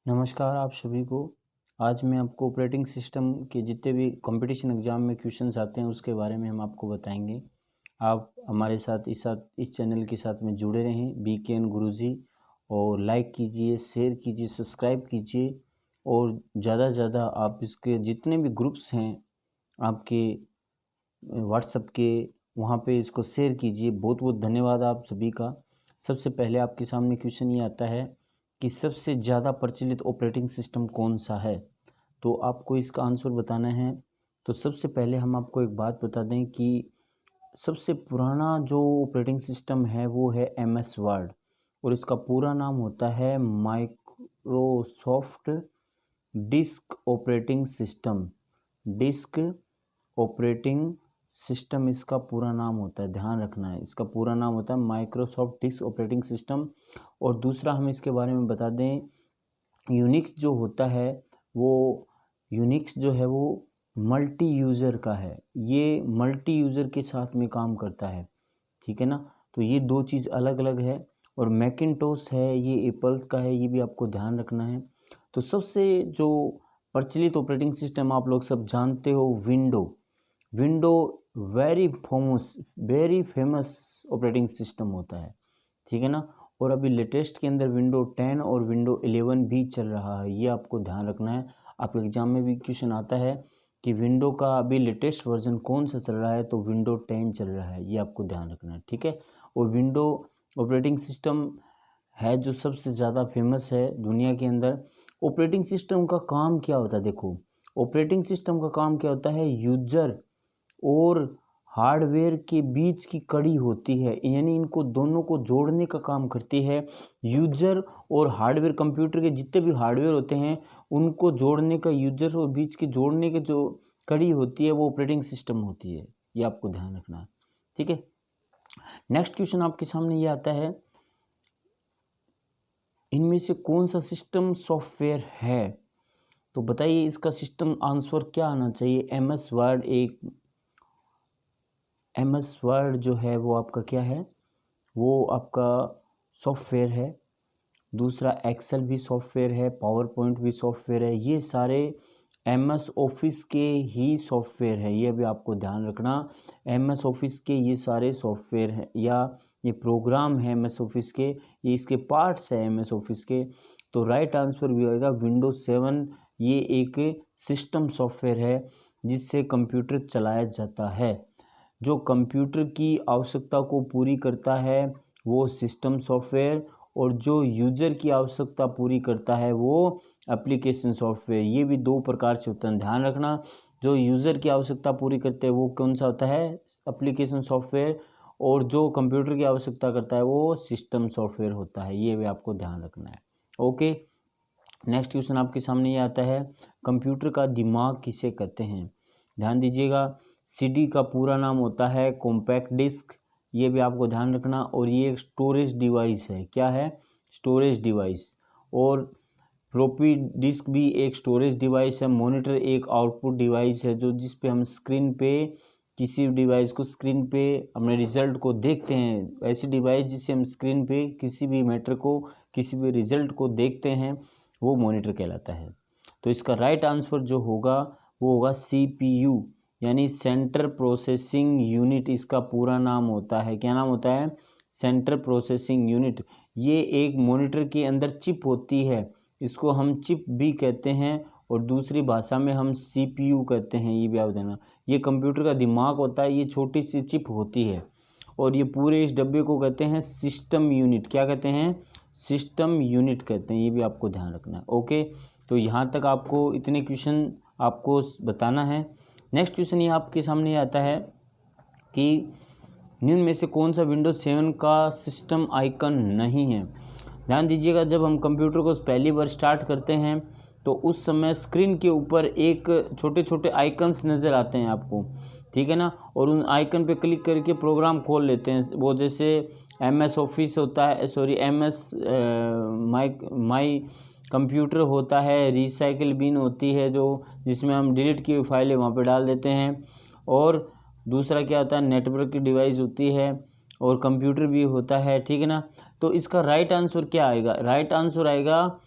नमस्कार आप सभी को। आज मैं आपको ऑपरेटिंग सिस्टम के जितने भी कंपटीशन एग्ज़ाम में क्वेश्चंस आते हैं उसके बारे में हम आपको बताएंगे। आप हमारे साथ इस चैनल के साथ में जुड़े रहें बीकेएन गुरुजी, और लाइक कीजिए, शेयर कीजिए, सब्सक्राइब कीजिए, और ज़्यादा से ज़्यादा आप इसके जितने भी ग्रुप्स हैं आपके व्हाट्सएप के, वहाँ पे इसको शेयर कीजिए। बहुत बहुत धन्यवाद आप सभी का। सबसे पहले आपके सामने क्वेश्चन ये आता है कि सबसे ज़्यादा प्रचलित ऑपरेटिंग सिस्टम कौन सा है, तो आपको इसका आंसर बताना है। तो सबसे पहले हम आपको एक बात बता दें कि सबसे पुराना जो ऑपरेटिंग सिस्टम है वो है MS वर्ड, और इसका पूरा नाम होता है Microsoft disk operating system. Disk operating system इसका पूरा नाम होता है, ध्यान रखना है। इसका पूरा नाम होता है माइक्रोसॉफ्ट डिस्क ऑपरेटिंग सिस्टम। और दूसरा हम इसके बारे में बता दें, यूनिक्स जो होता है वो यूनिक्स जो है वो मल्टी यूज़र का है। ये मल्टी यूज़र के साथ में काम करता है, ठीक है ना। तो ये दो चीज़ अलग अलग है। और मैकिन्टोश है, ये एप्पल का है, ये भी आपको ध्यान रखना है। तो सबसे जो प्रचलित ऑपरेटिंग सिस्टम आप लोग सब जानते हो, window very famous operating system होता है, ठीक है ना। और अभी लेटेस्ट के अंदर विंडो 10 और विंडो 11 भी चल रहा है, ये आपको ध्यान रखना है। आपके एग्जाम में भी क्वेश्चन आता है कि विंडो का अभी लेटेस्ट वर्जन कौन सा चल रहा है, तो विंडो 10 चल रहा है, ये आपको ध्यान रखना है, ठीक है। और विंडो ऑपरेटिंग सिस्टम है जो सबसे ज़्यादा फेमस है दुनिया के अंदर। ऑपरेटिंग सिस्टम का काम क्या होता है, देखो ऑपरेटिंग सिस्टम का काम क्या होता है, यूजर और हार्डवेयर के बीच की कड़ी होती है, यानी इनको दोनों को जोड़ने का काम करती है। यूजर और हार्डवेयर, कंप्यूटर के जितने भी हार्डवेयर होते हैं उनको जोड़ने का, यूजर और बीच की जोड़ने के जो कड़ी होती है वो ऑपरेटिंग सिस्टम होती है, ये आपको ध्यान रखना है, ठीक है। नेक्स्ट क्वेश्चन आपके सामने ये आता है, इनमें से कौन सा सिस्टम सॉफ्टवेयर है, तो बताइए इसका सिस्टम आंसर क्या आना चाहिए। MS वर्ड जो है वो आपका क्या है, वो आपका सॉफ्टवेयर है। दूसरा एक्सेल भी सॉफ्टवेयर है, पावर पॉइंट भी सॉफ्टवेयर है, ये सारे MS ऑफिस के ही सॉफ्टवेयर है, ये भी आपको ध्यान रखना। MS ऑफिस के ये सारे सॉफ्टवेयर हैं, या ये प्रोग्राम है MS ऑफिस के, ये इसके पार्ट्स है MS ऑफिस के। तो राइट आंसर भी होगा विंडोज 7। ये एक सिस्टम सॉफ्टवेयर है जिससे कंप्यूटर चलाया जाता है। जो कंप्यूटर की आवश्यकता को पूरी करता है वो सिस्टम सॉफ्टवेयर, और जो यूज़र की आवश्यकता पूरी करता है वो एप्लीकेशन सॉफ्टवेयर। ये भी दो प्रकार से होता है, ध्यान रखना। जो यूज़र की आवश्यकता पूरी करते हैं वो कौन सा होता है, एप्लीकेशन सॉफ्टवेयर, और जो कंप्यूटर की आवश्यकता करता है वो सिस्टम सॉफ्टवेयर होता है, ये भी आपको ध्यान रखना है। ओके, नेक्स्ट क्वेश्चन आपके सामने ये आता है, कंप्यूटर का दिमाग किसे कहते हैं। ध्यान दीजिएगा, CD का पूरा नाम होता है कॉम्पैक्ट डिस्क, ये भी आपको ध्यान रखना। और ये एक स्टोरेज डिवाइस है, क्या है, स्टोरेज डिवाइस। और फ्लॉपी डिस्क भी एक स्टोरेज डिवाइस है। मॉनिटर एक आउटपुट डिवाइस है, जो जिस पे हम स्क्रीन पे किसी डिवाइस को, स्क्रीन पे अपने रिजल्ट को देखते हैं। ऐसी डिवाइस जिससे हम स्क्रीन पे किसी भी मैटर को, किसी भी रिजल्ट को देखते हैं, वो मॉनिटर कहलाता है। तो इसका राइट आंसर जो होगा वो होगा CPU, यानी सेंटर प्रोसेसिंग यूनिट इसका पूरा नाम होता है। क्या नाम होता है, सेंटर प्रोसेसिंग यूनिट। ये एक मॉनिटर के अंदर चिप होती है, इसको हम चिप भी कहते हैं, और दूसरी भाषा में हम CPU कहते हैं, ये भी याद देना। ये कंप्यूटर का दिमाग होता है, ये छोटी सी चिप होती है, और ये पूरे इस डब्बे को कहते हैं सिस्टम यूनिट। क्या कहते हैं, सिस्टम यूनिट कहते हैं, ये भी आपको ध्यान रखना है। ओके, तो यहाँ तक आपको इतने क्वेश्चन आपको बताना है। नेक्स्ट क्वेश्चन ये आपके सामने आता है कि निम्न में से कौन सा विंडोज 7 का सिस्टम आइकन नहीं है। ध्यान दीजिएगा, जब हम कंप्यूटर को पहली बार स्टार्ट करते हैं तो उस समय स्क्रीन के ऊपर एक छोटे छोटे आइकन्स नज़र आते हैं आपको, ठीक है ना। और उन आइकन पे क्लिक करके प्रोग्राम खोल लेते हैं, वो जैसे MS ऑफिस होता है, सॉरी MS माई कंप्यूटर होता है, रिसाइकिल बिन होती है जो जिसमें हम डिलीट की फाइलें वहाँ पे डाल देते हैं। और दूसरा क्या होता है, नेटवर्क की डिवाइस होती है, और कंप्यूटर भी होता है, ठीक है ना। तो इसका राइट आंसर क्या आएगा, राइट आंसर आएगा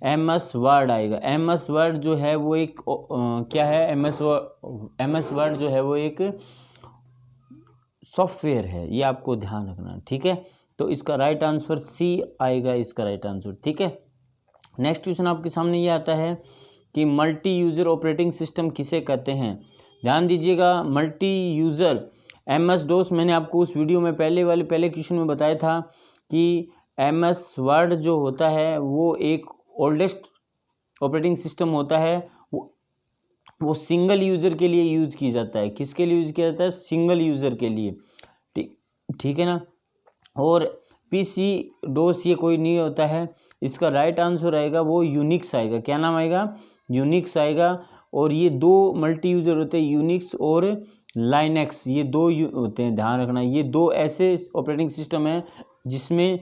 MS वर्ड आएगा। MS वर्ड जो है वो एक क्या है, MS वर्ड जो है वो एक सॉफ्टवेयर है, ये आपको ध्यान रखना है, ठीक है। तो इसका राइट आंसर सी आएगा, इसका राइट आंसर, ठीक है। नेक्स्ट क्वेश्चन आपके सामने ये आता है कि मल्टी यूज़र ऑपरेटिंग सिस्टम किसे कहते हैं। ध्यान दीजिएगा, मल्टी यूज़र MS DOS, मैंने आपको उस वीडियो में पहले क्वेश्चन में बताया था कि MS वर्ड जो होता है वो एक ओल्डेस्ट ऑपरेटिंग सिस्टम होता है, वो सिंगल यूज़र के लिए यूज़ की जाता है। किसके लिए यूज़ किया जाता है? सिंगल यूज़र के लिए, ठीक है ना। और PC DOS ये कोई नहीं होता है। इसका राइट आंसर आएगा वो यूनिक्स आएगा। क्या नाम आएगा? यूनिक्स आएगा। और ये दो मल्टी यूज़र होते हैं, यूनिक्स और लाइनेक्स, ये दो होते हैं, ध्यान रखना। ये दो ऐसे ऑपरेटिंग सिस्टम हैं जिसमें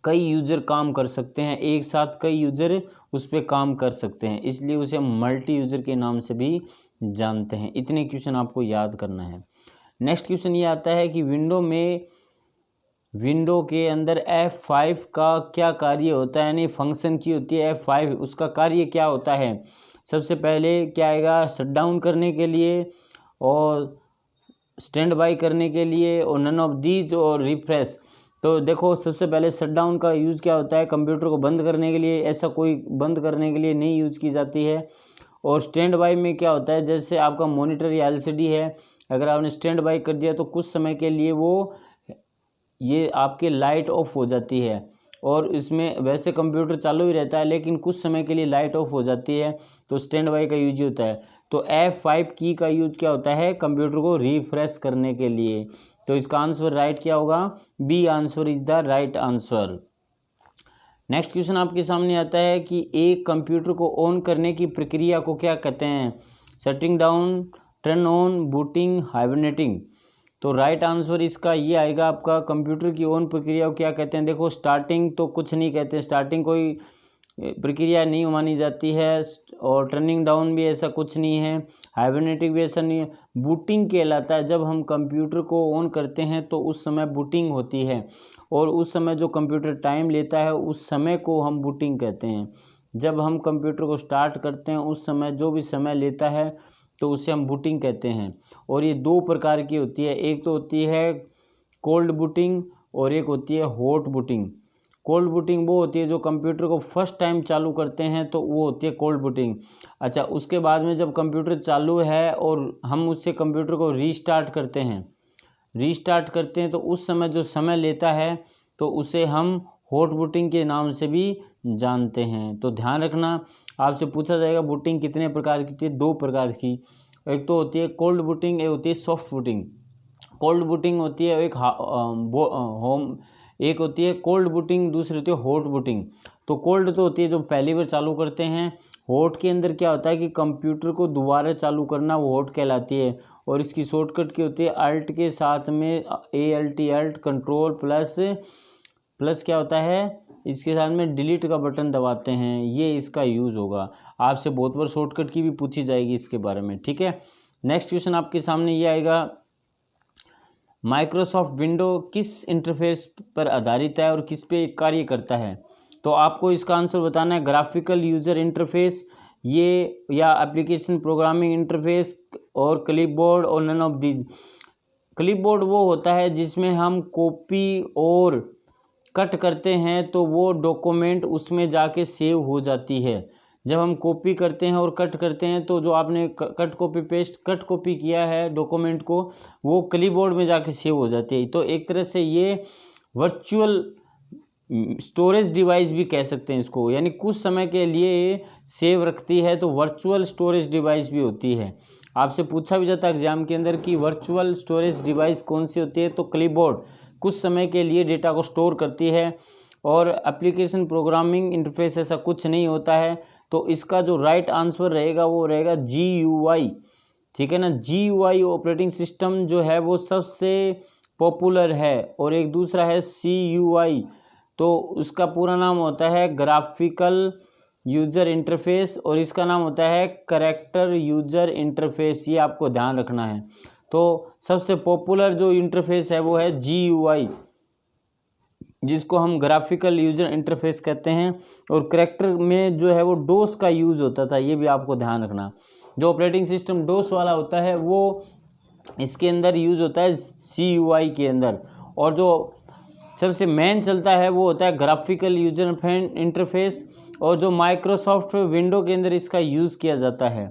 कई यूज़र काम कर सकते हैं, एक साथ कई यूज़र उस पर काम कर सकते हैं, इसलिए उसे मल्टी यूज़र के नाम से भी जानते हैं। इतने क्वेश्चन आपको याद करना है। नेक्स्ट क्वेश्चन ये आता है कि विंडो के अंदर F5 का क्या कार्य होता है, यानी फंक्शन की होती है F5, उसका कार्य क्या होता है। सबसे पहले क्या आएगा? शट डाउन करने के लिए, और स्टैंड बाय करने के लिए, और नन ऑफ दीज, और रिफ्रेश। तो देखो, सबसे पहले शट डाउन का यूज़ क्या होता है? कंप्यूटर को बंद करने के लिए, ऐसा कोई बंद करने के लिए नहीं यूज़ की जाती है। और स्टैंड बाय में क्या होता है? जैसे आपका मॉनिटर या LCD है, अगर आपने स्टैंड बाय कर दिया तो कुछ समय के लिए ये आपके लाइट ऑफ हो जाती है, और इसमें वैसे कंप्यूटर चालू ही रहता है लेकिन कुछ समय के लिए लाइट ऑफ हो जाती है, तो स्टैंड बाय का यूज होता है। तो F5 की का यूज क्या होता है? कंप्यूटर को रिफ्रेश करने के लिए। तो इसका आंसर राइट क्या होगा? B answer is the right answer. Next question आपके सामने आता है कि एक कंप्यूटर को ऑन करने की प्रक्रिया को क्या कहते हैं? Shutting down, turn on, booting, hibernating. तो राइट आंसर इसका ये आएगा आपका, कंप्यूटर की ऑन प्रक्रिया को क्या कहते हैं। देखो, स्टार्टिंग तो कुछ नहीं कहते, स्टार्टिंग कोई प्रक्रिया नहीं मानी जाती है, और टर्निंग डाउन भी ऐसा कुछ नहीं है, हाइबरनेटिंग भी ऐसा नहीं है। बूटिंग कहलाता है, जब हम कंप्यूटर को ऑन करते हैं तो उस समय बूटिंग होती है, और उस समय जो कंप्यूटर टाइम लेता है उस समय को हम बूटिंग कहते हैं। जब हम कंप्यूटर को स्टार्ट करते हैं उस समय जो भी समय लेता है तो उसे हम बूटिंग कहते हैं। और ये दो प्रकार की होती है, एक तो होती है कोल्ड बूटिंग और एक होती है हॉट बूटिंग। कोल्ड बूटिंग वो होती है जो कंप्यूटर को फर्स्ट टाइम चालू करते हैं तो वो होती है कोल्ड बूटिंग। अच्छा, उसके बाद में जब कंप्यूटर चालू है और हम उससे कंप्यूटर को रीस्टार्ट करते हैं तो उस समय जो समय लेता है तो उसे हम हॉट बूटिंग के नाम से भी जानते हैं। तो ध्यान रखना, आपसे पूछा जाएगा बूटिंग कितने प्रकार की थी? दो प्रकार की, एक तो होती है कोल्ड बूटिंग, एक होती है सॉफ्ट बूटिंग। कोल्ड बूटिंग होती है एक होती है कोल्ड बूटिंग, दूसरी होती है हॉट बूटिंग। तो कोल्ड तो होती है जो पहली बार चालू करते हैं, हॉट के अंदर क्या होता है कि कंप्यूटर को दोबारा चालू करना, वो हॉट कहलाती है। और इसकी शॉर्टकट की होती है अल्ट के साथ में ALT कंट्रोल प्लस क्या होता है, इसके साथ में डिलीट का बटन दबाते हैं, ये इसका यूज़ होगा। आपसे बहुत बार शॉर्टकट की भी पूछी जाएगी इसके बारे में, ठीक है। नेक्स्ट क्वेश्चन आपके सामने ये आएगा, माइक्रोसॉफ्ट विंडो किस इंटरफेस पर आधारित है और किस पे कार्य करता है? तो आपको इसका आंसर बताना है, ग्राफिकल यूज़र इंटरफेस ये, या एप्लीकेशन प्रोग्रामिंग इंटरफेस, और क्लिपबोर्ड, और नन ऑफ दीज। क्लिपबोर्ड वो होता है जिसमें हम कॉपी और कट करते हैं तो वो डॉक्यूमेंट उसमें जाके सेव हो जाती है। जब हम कॉपी करते हैं और कट करते हैं तो जो आपने कट कॉपी किया है डॉक्यूमेंट को, वो क्लिपबोर्ड में जाके सेव हो जाती है। तो एक तरह से ये वर्चुअल स्टोरेज डिवाइस भी कह सकते हैं इसको, यानी कुछ समय के लिए सेव रखती है, तो वर्चुअल स्टोरेज डिवाइस भी होती है। आपसे पूछा भी जाता है एग्जाम के अंदर कि वर्चुअल स्टोरेज डिवाइस कौन सी होती है, तो क्लिपबोर्ड कुछ समय के लिए डेटा को स्टोर करती है। और एप्लीकेशन प्रोग्रामिंग इंटरफेस ऐसा कुछ नहीं होता है। तो इसका जो राइट आंसर रहेगा वो रहेगा GUI, ठीक है ना। GUI ऑपरेटिंग सिस्टम जो है वो सबसे पॉपुलर है, और एक दूसरा है CUI, तो उसका पूरा नाम होता है ग्राफिकल यूज़र इंटरफेस, और इसका नाम होता है कैरेक्टर यूज़र इंटरफेस। ये आपको ध्यान रखना है। तो सबसे पॉपुलर जो इंटरफेस है वो है GUI। जिसको हम ग्राफिकल यूजर इंटरफेस कहते हैं, और करैक्टर में जो है वो डोस का यूज़ होता था, ये भी आपको ध्यान रखना। जो ऑपरेटिंग सिस्टम डोस वाला होता है वो इसके अंदर यूज़ होता है CUI के अंदर, और जो सबसे मेन चलता है वो होता है ग्राफिकल यूजर इंटरफेस, और जो माइक्रोसॉफ्ट विंडो के अंदर इसका यूज़ किया जाता है।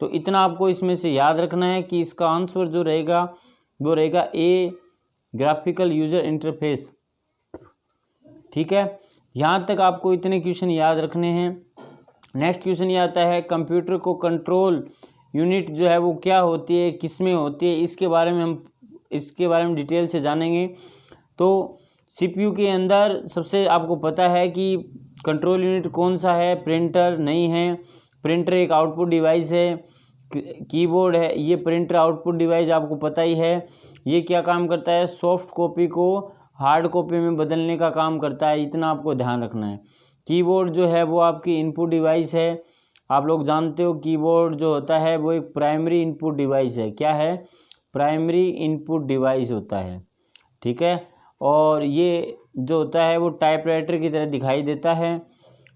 तो इतना आपको इसमें से याद रखना है कि इसका आंसर जो रहेगा वो रहेगा ए, ग्राफिकल यूजर इंटरफेस। ठीक है, यहाँ तक आपको इतने क्वेश्चन याद रखने हैं। नेक्स्ट क्वेश्चन ये आता है, कंप्यूटर को कंट्रोल यूनिट जो है वो क्या होती है, किस में होती है, इसके बारे में डिटेल से जानेंगे। तो CPU के अंदर सबसे आपको पता है कि कंट्रोल यूनिट कौन सा है, प्रिंटर नहीं है, प्रिंटर एक आउटपुट डिवाइस है, कीबोर्ड है, ये प्रिंटर आउटपुट डिवाइस आपको पता ही है। ये क्या काम करता है, सॉफ्ट कॉपी को हार्ड कॉपी में बदलने का काम करता है, इतना आपको ध्यान रखना है। कीबोर्ड जो है वो आपकी इनपुट डिवाइस है, आप लोग जानते हो कीबोर्ड जो होता है वो एक प्राइमरी इनपुट डिवाइस है। क्या है, प्राइमरी इनपुट डिवाइस होता है। ठीक है, और ये जो होता है वो टाइपराइटर की तरह दिखाई देता है,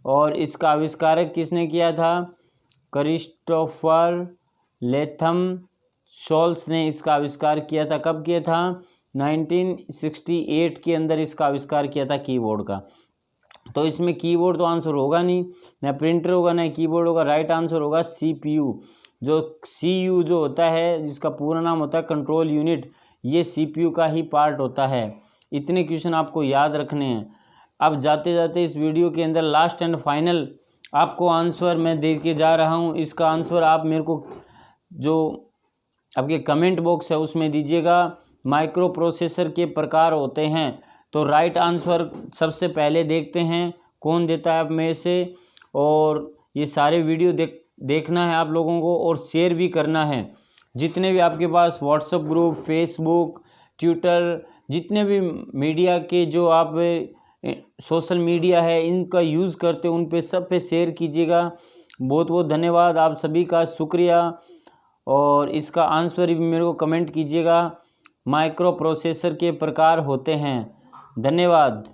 और इसका आविष्कारक किसने किया था, क्रिस्टोफर लेथम शोल्स ने इसका आविष्कार किया था। कब किया था, 1968 के अंदर इसका आविष्कार किया था कीबोर्ड का। तो इसमें कीबोर्ड तो आंसर होगा नहीं, ना प्रिंटर होगा ना कीबोर्ड होगा, राइट आंसर होगा CPU। जो CU जो होता है, जिसका पूरा नाम होता है कंट्रोल यूनिट, ये CPU का ही पार्ट होता है। इतने क्वेश्चन आपको याद रखने हैं। अब जाते जाते इस वीडियो के अंदर लास्ट एंड फाइनल आपको आंसर मैं दे के जा रहा हूँ। इसका आंसर आप मेरे को जो आपके कमेंट बॉक्स है उसमें दीजिएगा। माइक्रो प्रोसेसर के प्रकार होते हैं, तो राइट आंसर सबसे पहले देखते हैं कौन देता है आप में से। और ये सारे वीडियो देखना है आप लोगों को, और शेयर भी करना है। जितने भी आपके पास व्हाट्सएप ग्रुप, फेसबुक, ट्विटर, जितने भी मीडिया के जो आप सोशल मीडिया है इनका यूज़ करते हो, उन पे सब पे शेयर कीजिएगा। बहुत बहुत धन्यवाद आप सभी का, शुक्रिया। और इसका आंसर भी मेरे को कमेंट कीजिएगा। माइक्रो प्रोसेसर के प्रकार होते हैं। धन्यवाद।